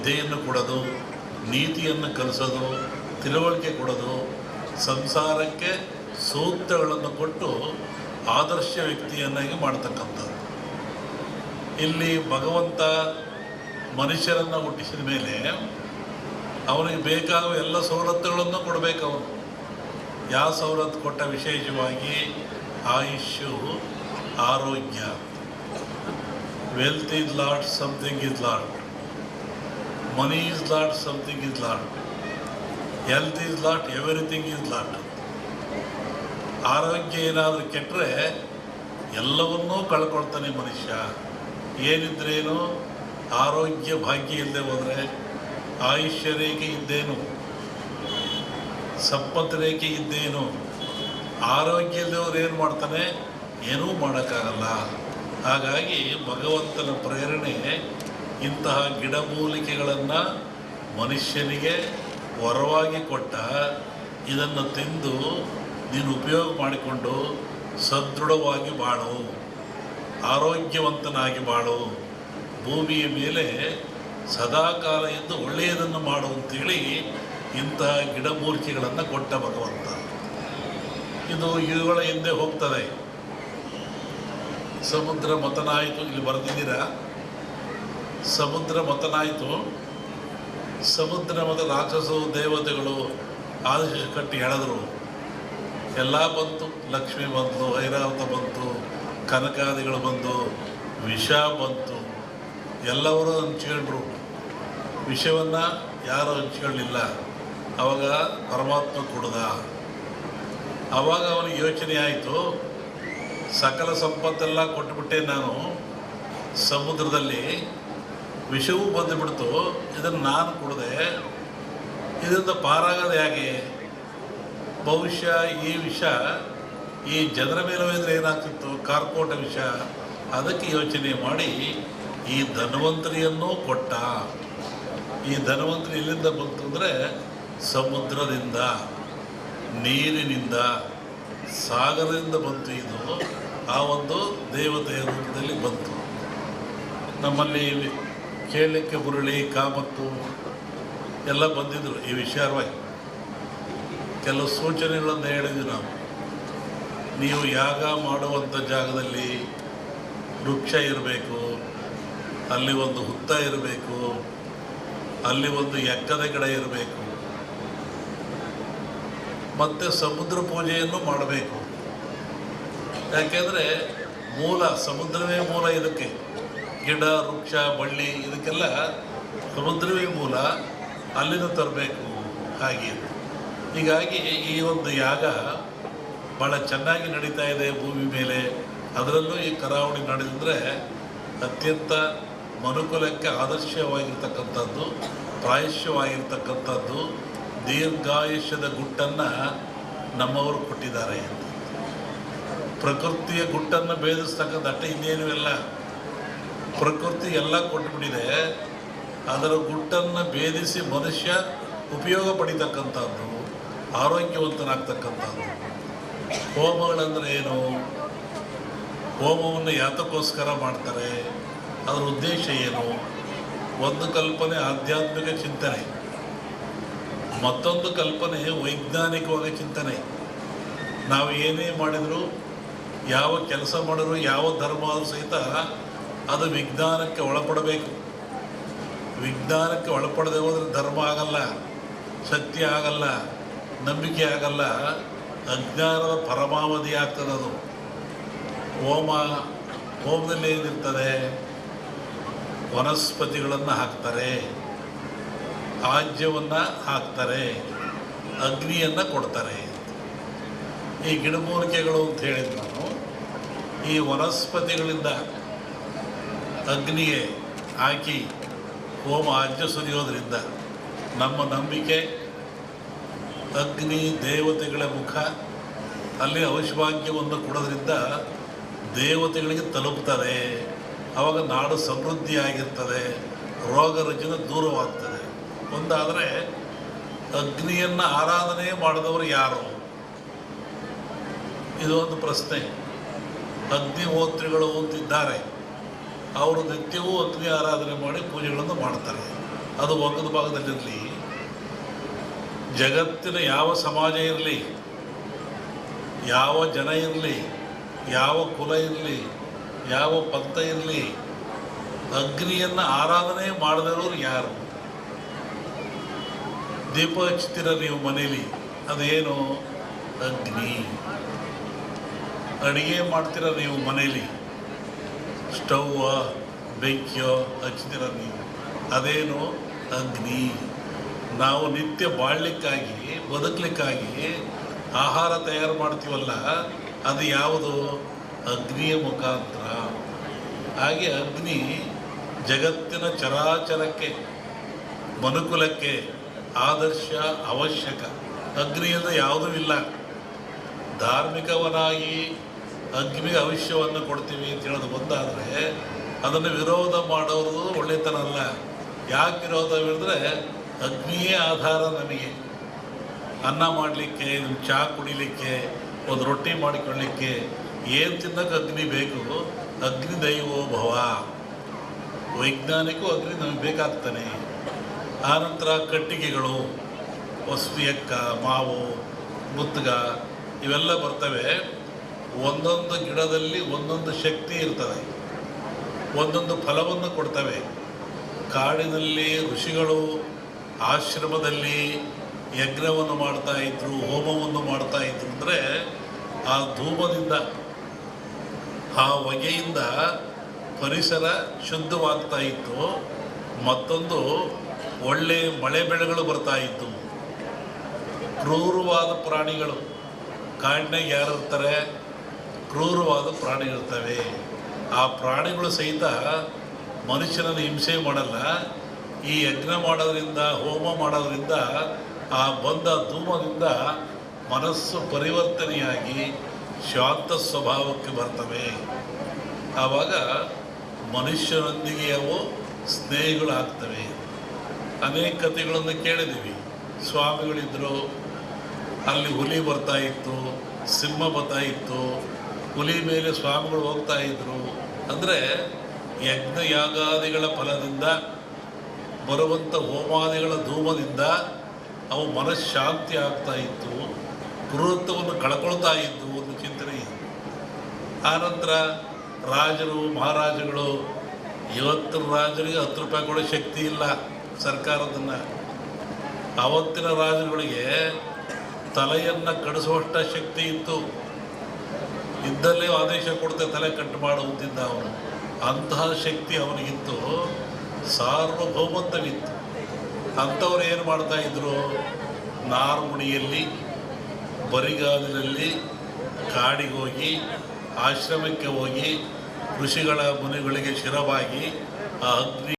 ವಿದ್ಯೆಯನ್ನು ಕೊಡೋದು, ನೀತಿಯನ್ನು ಕಲಿಸೋದು, ತಿಳುವಳಿಕೆ ಕೊಡೋದು, ಸಂಸಾರಕ್ಕೆ ಸೂತ್ರಗಳನ್ನು ಕೊಟ್ಟು ಆದರ್ಶ ವ್ಯಕ್ತಿಯನ್ನಾಗಿ ಮಾಡ್ತಕ್ಕಂಥದ್ದು. ಇಲ್ಲಿ ಭಗವಂತ ಮನುಷ್ಯರನ್ನು ಹುಟ್ಟಿಸಿದ ಮೇಲೆ ಅವನಿಗೆ ಬೇಕಾಗುವ ಎಲ್ಲ ಸವಲತ್ತುಗಳನ್ನು ಕೊಡಬೇಕು. ಅವನು ಯಾವ ಸವಲತ್ತು ಕೊಟ್ಟ? ವಿಶೇಷವಾಗಿ ಆಯುಷ್ಯು, ಆರೋಗ್ಯ. Wealth is lot, something is lot. Money is lot, something is lot. Health is lot, everything is lot. ಆರೋಗ್ಯ ಏನಾದರೂ ಕೆಟ್ಟರೆ ಎಲ್ಲವನ್ನೂ ಕಳ್ಕೊಳ್ತಾನೆ ಮನುಷ್ಯ. ಏನಿದ್ರೇನು ಆರೋಗ್ಯ ಭಾಗ್ಯ ಇಲ್ಲದೆ ಹೋದರೆ ಆಯುಷ್ಯ ರೇಖೆ ಇದ್ದೇನು, ಸಂಪತ್ತು ರೇಖೆ ಇದ್ದೇನು. ಆರೋಗ್ಯ ಇಲ್ಲದವ್ರು ಏನು ಮಾಡ್ತಾನೆ? ಏನೂ ಮಾಡೋಕ್ಕಾಗಲ್ಲ. ಹಾಗಾಗಿ ಭಗವಂತನ ಪ್ರೇರಣೆ ಇಂತಹ ಗಿಡಮೂಲಿಕೆಗಳನ್ನು ಮನುಷ್ಯನಿಗೆ ವರವಾಗಿ ಕೊಟ್ಟ. ಇದನ್ನು ತಿಂದು ನೀನು ಉಪಯೋಗ ಮಾಡಿಕೊಂಡು ಸದೃಢವಾಗಿ ಬಾಳು, ಆರೋಗ್ಯವಂತನಾಗಿ ಬಾಳು, ಭೂಮಿಯ ಮೇಲೆ ಸದಾಕಾಲ ಎಂದು ಒಳ್ಳೆಯದನ್ನು ಮಾಡು ಅಂತೇಳಿ ಇಂತಹ ಗಿಡಮೂಲಿಕೆಗಳನ್ನು ಕೊಟ್ಟ ಭಗವಂತ. ಇದು ಇವುಗಳ ಹಿಂದೆ ಹೋಗ್ತದೆ. ಸಮುದ್ರ ಮತನಾಯಿತು, ಇಲ್ಲಿ ಬರೆದಿದ್ದೀರಾ? ಸಮುದ್ರ ಮತನಾಯಿತು. ಸಮುದ್ರ ಮತ ರಾಕ್ಷಸರು ದೇವತೆಗಳು ಆದೇಶ ಕಟ್ಟಿ ಎಳೆದರು. ಎಲ್ಲ ಬಂತು. ಲಕ್ಷ್ಮಿ ಬಂತು, ಐರಾವತ ಬಂತು, ಕನಕಾದಿಗಳು ಬಂದು, ವಿಷ ಬಂತು. ಎಲ್ಲರೂ ಹಂಚ್ಕೊಂಡ್ರು. ವಿಷವನ್ನು ಯಾರು ಹಂಚ್ಕೊಳ್ಳಿಲ್ಲ. ಆವಾಗ ಪರಮಾತ್ಮ ಕುಡ್ದ. ಆವಾಗ ಅವನಿಗೆ ಯೋಚನೆ ಆಯಿತು, ಸಕಲ ಸಂಪತ್ತೆಲ್ಲ ಕೊಟ್ಟುಬಿಟ್ಟೆ ನಾನು, ಸಮುದ್ರದಲ್ಲಿ ವಿಷವೂ ಬಂದುಬಿಡ್ತು, ಇದನ್ನು ನಾನು ಕುಡಿದೆ, ಇದರಿಂದ ಪಾರಾಗೋದು ಹೇಗೆ? ಬಹುಶಃ ಈ ವಿಷ ಈ ಜನರ ಮೇಲೆ ಹೋದರೆ ಏನಾಗ್ತಿತ್ತು? ಕಾರ್ಕೋಟ ವಿಷ. ಅದಕ್ಕೆ ಯೋಚನೆ ಮಾಡಿ ಈ ಧನ್ವಂತರಿಯನ್ನೂ ಕೊಟ್ಟ. ಈ ಧನ್ವಂತರಿ ಎಲ್ಲಿಂದ ಬಂತು ಅಂದರೆ ಸಮುದ್ರದಿಂದ, ನೀರಿನಿಂದ, ಸಾಗರದಿಂದ ಬಂತು. ಇದು ಆ ಒಂದು ದೇವತೆಯ ರೂಪದಲ್ಲಿ ಬಂತು. ನಮ್ಮಲ್ಲಿ ಕೇಳಲಿಕ್ಕೆ ಬುರುಳಿ, ಕಾಮತ್ತು ಎಲ್ಲ ಬಂದಿದ್ದರು ಈ ವಿಚಾರವಾಗಿ. ಕೆಲವು ಸೂಚನೆಗಳನ್ನು ಹೇಳಿದ್ವಿ ನಾವು. ನೀವು ಯಾಗ ಮಾಡುವಂಥ ಜಾಗದಲ್ಲಿ ವೃಕ್ಷ ಇರಬೇಕು, ಅಲ್ಲಿ ಒಂದು ಹುತ್ತ ಇರಬೇಕು, ಅಲ್ಲಿ ಒಂದು ಎಕ್ಕದ ಗಿಡ ಇರಬೇಕು, ಮತ್ತು ಸಮುದ್ರ ಪೂಜೆಯನ್ನು ಮಾಡಬೇಕು. ಯಾಕೆಂದರೆ ಮೂಲ ಸಮುದ್ರವೇ ಮೂಲ. ಇದಕ್ಕೆ ಗಿಡ, ವೃಕ್ಷ, ಬಳ್ಳಿ ಇದಕ್ಕೆಲ್ಲ ಸಮುದ್ರವೇ ಮೂಲ. ಅಲ್ಲಿಂದ ತರಬೇಕು. ಹಾಗೆ ಹೀಗಾಗಿ ಈ ಒಂದು ಯಾಗ ಭಾಳ ಚೆನ್ನಾಗಿ ನಡೀತಾ ಇದೆ ಭೂಮಿ ಮೇಲೆ. ಅದರಲ್ಲೂ ಈ ಕರಾವಳಿ ನಡೆದಿದ್ರೆ ಅತ್ಯಂತ ಮನುಕುಲಕ್ಕೆ ಆದರ್ಶವಾಗಿರ್ತಕ್ಕಂಥದ್ದು, ಪ್ರಾಯಶ್ಯವಾಗಿರ್ತಕ್ಕಂಥದ್ದು, ದೀರ್ಘಾಯುಷ್ಯದ ಗುಟ್ಟನ್ನು ನಮ್ಮವರು ಕೊಟ್ಟಿದ್ದಾರೆ. ಪ್ರಕೃತಿಯ ಗುಟ್ಟನ್ನು ಭೇದಿಸ್ತಕ್ಕಂಥ ಅಟ್ಟೆ ಇನ್ನೇನು ಇಲ್ಲ. ಪ್ರಕೃತಿ ಎಲ್ಲ ಕೊಟ್ಟುಬಿಟ್ಟಿದೆ. ಅದರ ಗುಟ್ಟನ್ನು ಭೇದಿಸಿ ಮನುಷ್ಯ ಉಪಯೋಗ ಪಡಿತಕ್ಕಂಥದ್ದು, ಆರೋಗ್ಯವಂತನಾಗ್ತಕ್ಕಂಥದ್ದು. ಹೋಮಗಳಂದರೆ ಏನು? ಹೋಮವನ್ನು ಯಾತಕ್ಕೋಸ್ಕರ ಮಾಡ್ತಾರೆ? ಅದರ ಉದ್ದೇಶ ಏನು? ಒಂದು ಕಲ್ಪನೆ ಆಧ್ಯಾತ್ಮಿಕ ಚಿಂತನೆ, ಮತ್ತೊಂದು ಕಲ್ಪನೆ ವೈಜ್ಞಾನಿಕವಾಗಿ ಚಿಂತನೆ. ನಾವು ಏನೇ ಮಾಡಿದರೂ, ಯಾವ ಕೆಲಸ ಮಾಡಿದ್ರು, ಯಾವ ಧರ್ಮ ಆದರೂ ಸಹಿತ ಅದು ವಿಜ್ಞಾನಕ್ಕೆ ಒಳಪಡಬೇಕು. ವಿಜ್ಞಾನಕ್ಕೆ ಒಳಪಡದೆ ಹೋದರೆ ಧರ್ಮ ಆಗಲ್ಲ, ಸತ್ಯ ಆಗಲ್ಲ, ನಂಬಿಕೆ ಆಗಲ್ಲ, ಅಜ್ಞಾನದ ಪರಮಾವಧಿ ಆಗ್ತದೆ ಅದು. ಹೋಮದಲ್ಲಿ ಏನಿರ್ತದೆ? ವನಸ್ಪತಿಗಳನ್ನು ಹಾಕ್ತಾರೆ, ಆಜ್ಯವನ್ನು ಹಾಕ್ತಾರೆ, ಅಗ್ನಿಯನ್ನು ಕೊಡ್ತಾರೆ. ಈ ಗಿಡಮೂಲಿಕೆಗಳು ಅಂತ ಹೇಳಿದ ನಾನು, ಈ ವನಸ್ಪತಿಗಳಿಂದ ಅಗ್ನಿಗೆ ಹಾಕಿ ಹೋಮ ಆಜ್ಯ ಸುರಿಯೋದ್ರಿಂದ ನಮ್ಮ ನಂಬಿಕೆ ಅಗ್ನಿ ದೇವತೆಗಳ ಮುಖ, ಅಲ್ಲಿ ಔಷಭಾಗ್ಯವನ್ನು ಕೊಡೋದ್ರಿಂದ ದೇವತೆಗಳಿಗೆ ತಲುಪ್ತದೆ. ಆವಾಗ ನಾಡು ಸಮೃದ್ಧಿಯಾಗಿರ್ತದೆ, ರೋಗ ರುಜಿನ ದೂರವಾಗ್ತದೆ. ಒಂದಾದರೆ ಅಗ್ನಿಯನ್ನು ಆರಾಧನೆ ಮಾಡಿದವರು ಯಾರು? ಇದು ಒಂದು ಪ್ರಶ್ನೆ. ಅಗ್ನಿಹೋತ್ರಿಗಳು ಅಂತಿದ್ದಾರೆ, ಅವರು ನಿತ್ಯವೂ ಅಗ್ನಿ ಆರಾಧನೆ ಮಾಡಿ ಪೂಜೆಗಳನ್ನು ಮಾಡ್ತಾರೆ. ಅದು ಒಗ್ಗದ ಭಾಗದಲ್ಲಿರಲಿ, ಜಗತ್ತಿನ ಯಾವ ಸಮಾಜ ಇರಲಿ, ಯಾವ ಜನ ಇರಲಿ, ಯಾವ ಕುಲ ಇರಲಿ, ಯಾವ ಪಂಥ ಇರಲಿ, ಅಗ್ನಿಯನ್ನು ಆರಾಧನೆ ಮಾಡದಿರೋರು ಯಾರು? ದೀಪ ಹಚ್ತೀರ ನೀವು ಮನೇಲಿ, ಅದೇನು? ಅಗ್ನಿ. ಅಡುಗೆ ಮಾಡ್ತೀರ ನೀವು ಮನೇಲಿ, ಸ್ಟವ್ವ ಬೆಂಕಿಯೋ ಹಚ್ತೀರ ನೀವು, ಅದೇನು? ಅಗ್ನಿ. ನಾವು ನಿತ್ಯ ಬಾಳಲಿಕ್ಕಾಗಿ ಬದುಕಲಿಕ್ಕಾಗಿ ಆಹಾರ ತಯಾರು ಮಾಡ್ತೀವಲ್ಲ, ಅದು ಯಾವುದು? ಅಗ್ನಿಯ ಮುಖಾಂತರ. ಹಾಗೆ ಅಗ್ನಿ ಜಗತ್ತಿನ ಚರಾಚರಕ್ಕೆ, ಮನುಕುಲಕ್ಕೆ ಆದರ್ಶ, ಅವಶ್ಯಕ. ಅಗ್ನಿಯಿಂದ ಯಾವುದೂ ಇಲ್ಲ. ಧಾರ್ಮಿಕವನಾಗಿ ಅಗ್ನಿಗೆ ಭವಿಷ್ಯವನ್ನು ಕೊಡ್ತೀವಿ ಅಂತ ಹೇಳೋದು ಒಂದಾದರೆ, ಅದನ್ನು ವಿರೋಧ ಮಾಡೋದು ಒಳ್ಳೆತನ ಅಲ್ಲ. ಯಾಕೆ ವಿರೋಧ ಹೇಳಿದ್ರೆ, ಅಗ್ನಿಯೇ ಆಧಾರ ನಮಗೆ. ಅನ್ನ ಮಾಡಲಿಕ್ಕೆ, ಚಹಾ ಕುಡಿಲಿಕ್ಕೆ, ಒಂದು ರೊಟ್ಟಿ ಮಾಡಿಕೊಳ್ಳಲಿಕ್ಕೆ ಏನು ತಿನ್ನೋಕೆ ಅಗ್ನಿ ಬೇಕು. ಅಗ್ನಿ ದೈವೋ ಭವ. ವೈಜ್ಞಾನಿಕೂ ಅಗ್ನಿ ನಮಗೆ ಬೇಕಾಗ್ತಾನೆ. ಆನಂತರ ಕಟ್ಟಿಗೆಗಳು, ಎಕ್ಕ, ಮಾವು, ಮುತ್ತುಗ ಇವೆಲ್ಲ ಬರ್ತವೆ. ಒಂದೊಂದು ಗಿಡದಲ್ಲಿ ಒಂದೊಂದು ಶಕ್ತಿ ಇರ್ತದೆ, ಒಂದೊಂದು ಫಲವನ್ನು ಕೊಡ್ತವೆ. ಕಾಡಿನಲ್ಲಿ ಋಷಿಗಳು ಆಶ್ರಮದಲ್ಲಿ ಯಜ್ಞವನ್ನು ಮಾಡ್ತಾಯಿದ್ರು, ಹೋಮವನ್ನು ಮಾಡ್ತಾಯಿದ್ರು. ಅಂದರೆ ಆ ಧೂಮದಿಂದ, ಆ ಹೊಗೆಯಿಂದ ಪರಿಸರ ಶುದ್ಧವಾಗ್ತಾ ಇತ್ತು. ಮತ್ತೊಂದು ಒಳ್ಳೆಯ ಮಳೆ ಬೆಳೆಗಳು ಬರ್ತಾಯಿತ್ತು. ಕ್ರೂರವಾದ ಪ್ರಾಣಿಗಳು, ಕಾಡಿನಾಗ ಯಾರು ಇರ್ತಾರೆ? ಕ್ರೂರವಾದ ಪ್ರಾಣಿಗಳಿರ್ತವೆ. ಆ ಪ್ರಾಣಿಗಳು ಸಹಿತ ಮನುಷ್ಯನನ್ನು ಹಿಂಸೆ ಮಾಡಲ್ಲ. ಈ ಯಜ್ಞ ಮಾಡೋದ್ರಿಂದ, ಹೋಮ ಮಾಡೋದ್ರಿಂದ, ಆ ಬಂದ ಧೂಮದಿಂದ ಮನಸ್ಸು ಪರಿವರ್ತನೆಯಾಗಿ ಶಾಂತ ಸ್ವಭಾವಕ್ಕೆ ಬರ್ತವೆ. ಆವಾಗ ಮನುಷ್ಯರೊಂದಿಗೆ ಅವು ಸ್ನೇಹಿಗಳಾಗ್ತವೆ. ಅನೇಕ ಕಥೆಗಳನ್ನು ಕೇಳಿದ್ದೀವಿ. ಸ್ವಾಮಿಗಳಿದ್ದರು, ಅಲ್ಲಿ ಹುಲಿ ಬರ್ತಾಯಿತ್ತು, ಸಿಂಹ ಬರ್ತಾಯಿತ್ತು, ಹುಲಿ ಮೇಲೆ ಸ್ವಾಮಿಗಳು ಹೋಗ್ತಾಯಿದ್ರು. ಅಂದರೆ ಯಜ್ಞ ಯಾಗಾದಿಗಳ ಫಲದಿಂದ ಬರುವಂಥ ಹೋಮಾದಿಗಳ ಧೂಮದಿಂದ ಅವು ಮನಃಶಾಂತಿ ಆಗ್ತಾಯಿತ್ತು, ಕ್ರೂರತ್ವವನ್ನು ಕಳ್ಕೊಳ್ತಾ ಇದ್ದು ಒಂದು ಚಿಂತನೆ ಇದೆ. ಆನಂತರ ರಾಜರು, ಮಹಾರಾಜಗಳು, ಇವತ್ತಿನ ರಾಜರಿಗೆ 10 ರೂಪಾಯಿ ಕೊಡೋ ಶಕ್ತಿ ಇಲ್ಲ ಸರ್ಕಾರದನ್ನು. ಆವತ್ತಿನ ರಾಜರುಗಳಿಗೆ ತಲೆಯನ್ನು ಕಡಿಸುವಷ್ಟ ಶಕ್ತಿ ಇತ್ತು. ಇದ್ದಲ್ಲೇ ಆದೇಶ ಕೊಡ್ತೆ ತಲೆ ಕಟ್ಟು ಮಾಡುವುದಿದ್ದ ಅವನು. ಅಂತಹ ಶಕ್ತಿ ಅವನಿಗಿತ್ತು, ಸಾರ್ವಭೌಮತ್ವವಿತ್ತು. ಅಂಥವ್ರು ಏನು ಮಾಡ್ತಾಯಿದ್ರು? ನಾರ್ಮುಡಿಯಲ್ಲಿ, ಬರಿಗಾಲಿನಲ್ಲಿ ಕಾಡಿಗೆ ಹೋಗಿ, ಆಶ್ರಮಕ್ಕೆ ಹೋಗಿ, ಋಷಿಗಳ ಮುನಿಗಳಿಗೆ ಶಿರವಾಗಿ ಆ ಅಗ್ನಿ